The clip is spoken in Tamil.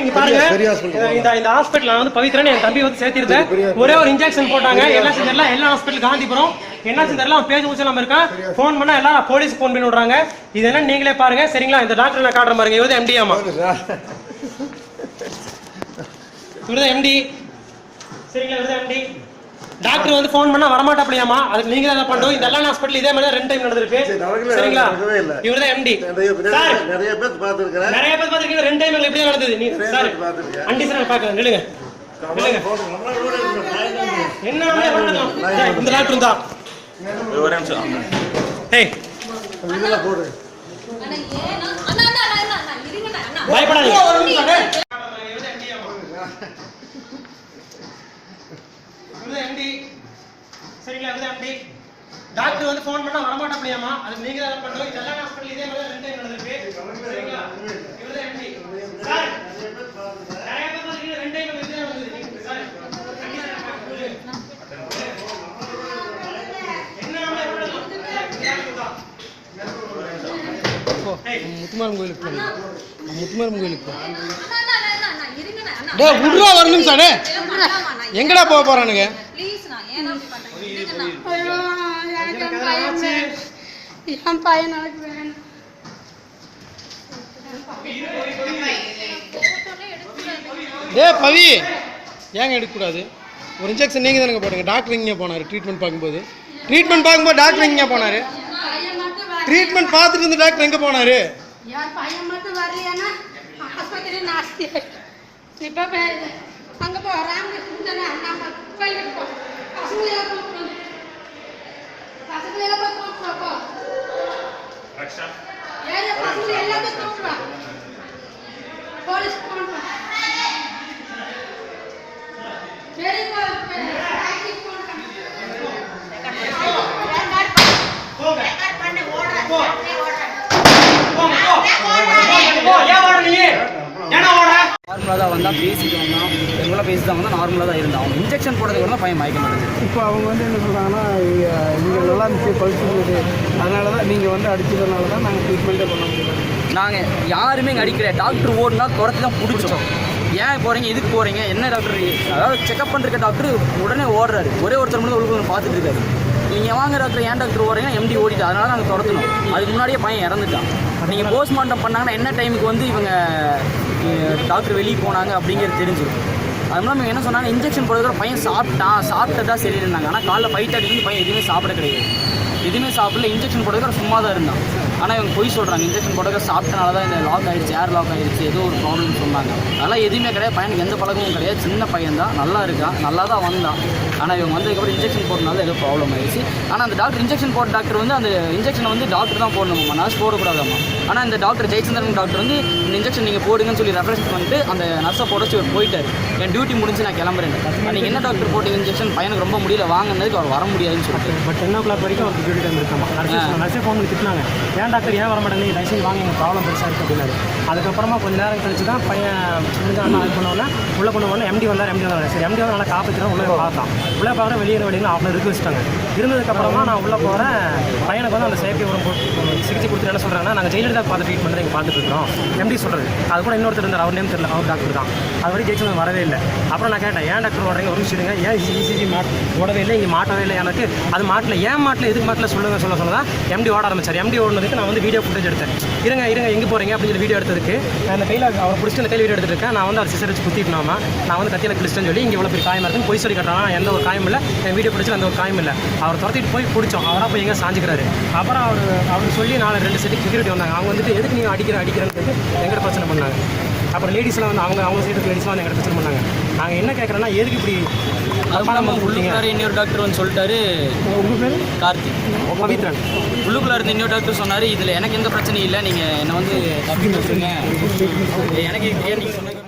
இங்க பாருங்க இந்த ஹாஸ்பிட்டல் நான் வந்து பவித்ரன் என் தம்பி வந்து சேர்த்திருந்தேன். ஒரே ஒரு இன்ஜெக்ஷன் போட்டாங்க. என்ன செஞ்சர்லாம் எல்லா ஹாஸ்பிட்டல் காந்திபுரம் என்ன செஞ்சர்லாம் பேஜ் முடிச்சு நம்ம இருக்கா ஃபோன் பண்ணா எல்லாம் போலீஸ் ஃபோன் பண்ணி விடுறாங்க. இது என்ன நீங்களே பாருங்க சரிங்களா. இந்த டாக்டர் நான் காட்டுற பாருங்க. இவரு எம்டி ஆமா இவரு எம்டி சரிங்களா. இவரு எம்டி டாக்டர் வந்து ஃபோன் பண்ணா வரமாட்டாப்லையாமா. அதுக்கு நீங்க தான் பண்ணணும். இந்த எல்லா ஹாஸ்பிட்டல் இதே மாதிரி 2 டைம் நடந்திருக்கு சரிங்களா. இவரு தான் எம்டி சார். நிறைய பேர் பாத்துர்க்கேன் 2 டைம் எப்படி நடந்தது நீ சார் கண்டிஷன் பாக்க நில்லுங்க என்ன இந்த டாக்டர் தான் ஒரு நிமிஷம் ஏய் இதெல்லாம் போடு அண்ணா இருங்க அண்ணா பயப்படாதீங்க ஒரு நிமிஷம் எம்டி சரிங்களா. இவரு எம்டி டாக்டர் வந்து ஃபோன் பண்ணா வரமாட்டாப்லையாமா. அதுக்கு நீங்க தான் பண்ணணும். இந்த எல்லா ஹாஸ்பிட்டல் இதே மாதிரி 2 டைம் நடந்திருக்கு சரிங்களா. இவரு எம்டி சார் நிறைய பேர் பாத்தீங்க 2 டைம் இதே நடந்துருக்கு சார். முத்துமாரம் கோயிலுக்கு ஒரு நிமிஷம் எங்கடா போக போறானுங்க. பவி ஏங்க எடுக்கக்கூடாது. ஒரு இன்ஜெக்ஷன் நீங்க தானே போடுங்க. டாக்டர் இங்கே போனாரு ட்ரீட்மெண்ட் பார்க்கும்போது டாக்டர் இங்கே போனாரு. ட்ரீட்மெண்ட் பார்த்துட்டு இருந்த டாக்டர் எங்க போனாரு. நார்மலாக தான் வந்தால் பேசிட்டு வந்தான் எங்களால் பேசிட்டு வந்தால் நார்மலாக தான் இருந்தான். அவங்க இன்ஜெக்ஷன் போடுறதுக்கு வந்து பையன் மயக்க மாட்டேங்குது. இப்போ அவங்க வந்து என்ன சொல்கிறாங்கன்னா இங்கே நல்லா இருந்துச்சு பழிச்சுது அதனால தான் நீங்கள் வந்து அடிச்சதுனால தான் நாங்கள் ட்ரீட்மெண்ட்டே பண்ண முடியல. நாங்கள் யாருமே இங்கே அடிக்கல. டாக்டர் ஓடுனா துரத்தி தான் பிடிச்சோம். ஏன் போகிறீங்க எதுக்கு போகிறீங்க என்ன டாக்டர் அதாவது செக்அப் பண்ணுற டாக்டர் உடனே ஓடுறாரு. ஒருத்தர் மட்டும் உள்ளுக்குள்ள பார்த்துட்டு இருக்காரு. நீங்கள் வாங்க டாக்டர் ஏன் டாக்டர் ஓடுறீங்க எம்டி ஓடிட்டு அதனால நாங்கள் துரத்தணும். அதுக்கு முன்னாடியே பையன் இறந்துட்டான். நீங்கள் போஸ்ட்மார்ட்டம் பண்ணாங்கன்னா என்ன டைமுக்கு வந்து இவங்க டாக்டர் வெளியே போனாங்க அப்படிங்கிறது தெரிஞ்சிடும். அது மூலம் என்ன சொன்னாங்க இன்ஜெக்ஷன் போடுறதுக்கு பையன் சாப்பிட்டதா சரி இருந்தாங்க. ஆனால் காலைல 5:30 பையன் எதுவுமே சாப்பிட கிடையாது. எதுவுமே சாப்பிடல. இன்ஜெக்ஷன் போடுறதுக்கு சும்மா தான் இருந்தான். ஆனால் இவங்க பொய் சொல்கிறாங்க இன்ஜெக்ஷன் போடுறதுக்கு சாப்பிட்டனால தான் இந்த லாக் ஆகிடுச்சு ஏர் லாக் ஆகிடுச்சு ஏதோ ஒரு ப்ராப்ளம் சொன்னாங்க. அதெல்லாம் எதுவுமே கிடையாது. பையனுக்கு எந்த பழக்கமும் கிடையாது. சின்ன பையன் தான் நல்லா இருக்கான் நல்லா தான் வந்தான். ஆனால் இவங்க வந்ததுக்கப்புறம் இன்ஜெக்ஷன் போடுறதுனால ஏதோ ப்ராப்ளம் ஆகிடுச்சு. ஆனால் அந்த டாக்டர் இன்ஜெக்ஷன் போட்ட டாக்டர் வந்து அந்த இன்ஜெக்ஷனை வந்து டாக்டர் தான் போடணுமா நர்ஸ் போடக்கூடாதாம்மா. ஆனால் இந்த டாக்டர் ஜெயச்சந்திரன் டாக்டர் வந்து இந்த இன்ஜெக்ஷன் நீங்கள் போடுங்கன்னு சொல்லி ரெஃபரன்ஸ் பண்ணிட்டு அந்த நர்ஸை போடச்சு போயிட்டார். என் டியூட்டி முடிஞ்சு நான் கிளம்புறேன். நீங்கள் என்ன டாக்டர் போட்ட இன்ஜெக்ஷன் பையனுக்கு ரொம்ப முடியல வாங்கினதுக்கு அவர் வர முடியாதுன்னு சொல்லிட்டு பட் 10 o'clock வரைக்கும் அவருக்கு டியூட்டி டைம் இருக்காமா. நர்ஸே ஃபோன் பண்ணி திட்டினாங்க ஏன் டாக்டர் ஏன் வர மாட்டேங்க லைசன்ஸ் வாங்க எங்கள் ப்ராப்ளம் பெருசாக இருக்குது அப்படின்னாரு. அதுக்கப்புறமா கொஞ்சம் நேரம் கழிச்சு தான் பையன் இது பண்ணோன்னே உள்ளே கொண்டு போனால் எம்டி வந்தார். சரி எம்டி வந்து நல்லா காப்பாற்றினா உள்ளே பார்த்தான். உள்ளே பார்க்குற வெளியே வெளியில் ஆஃப் இருக்கு வச்சுட்டாங்க. இருந்ததுக்கப்புறமா நான் உள்ளே போகிறேன். பையனுக்கு வந்து அந்த செயற்கை உரம் போட்டு சிகிச்சை கொடுத்துட்டு என்ன சொல்கிறாங்கன்னா நாங்கள் ஜெயிலலிதா பார்த்து ட்ரீட்மெண்ட் இங்கே பார்த்துட்டு இருக்கோம் எம்டி சொல்கிறது. அது கூட இன்னொருத்தர் இருந்தார். அவர் நேம் தெரியல. அவர் டாக்டர் தான். அது வரைக்கும் ஜெயிச்சு வரவே இல்லை. அப்புறம் நான் கேட்டேன் ஏன் டாக்டர் ஓடுறீங்க ஒரு விஷயம் ஏன் இசிஜி ஓடவே இல்லை இங்கே மாட்டவே இல்லை. எனக்கு அது மாட்டில் ஏன் மாட்டில் எதுக்கு மாட்டில் சொல்ல தான் எம்டி ஓட ஆரம்பிச்சார். எம்டி ஓடுனதுக்கு நான் வந்து வீடியோ ஃபுட்டேஜ் எடுத்தேன். இருங்க எங்கே போகிறீங்க அப்படின்னு சொல்லி வீடியோ எடுத்ததுக்கு நான் அந்த கையில் அவர் பிடிச்சிட்டு அந்த கையில் வீடியோ எடுத்துருக்கேன். நான் வந்து அவர் சிசர் வச்சு குத்திட்டோமா நான் வந்து கத்தியில் கிழிச்சிட்டேன்னு சொல்லி இங்கே இவ்வளோ பெரிய காயமாக இருக்குன்னு போய் சொல்லி கட்டுறாங்க. எந்த ஒரு காயம் இல்லை. என் வீடியோ பிடிச்சி அந்த ஒரு காயம் இல்லை. அவர் துரத்திட்டு போய் பிடிச்சோம். அவராக போய் எங்கே சாஞ்சிக்கிறாரு. அப்புறம் அவர் சொல்லி 2 செக்யூரிட்டி வந்தாங்க. அவங்க வந்துட்டு எதுக்கு நீங்கள் அடிக்கிறேன்னு எங்கிட்ட பிரச்சனை பண்ணாங்க. அப்புறம் லேடிஸ்லாம் வந்து அவங்க சைடு லேடிஸ்லாம் வந்து எங்கிட்ட பிரச்சனை பண்ணாங்க. நாங்கள் என்ன கேட்குறோன்னா எதுக்கு இப்படி இன்னொரு டாக்டர் வந்து சொல்லிட்டாரு. உங்கள் பேர் கார்த்திக் பவித்ரன். உள்ளுக்குள்ள இருந்த இன்னொரு டாக்டர் சொன்னார் இதில் எனக்கு எந்த பிரச்சனையும் இல்லை நீங்கள் என்னை வந்து தப்பி சொல்லுங்க எனக்கு நீங்கள் சொன்ன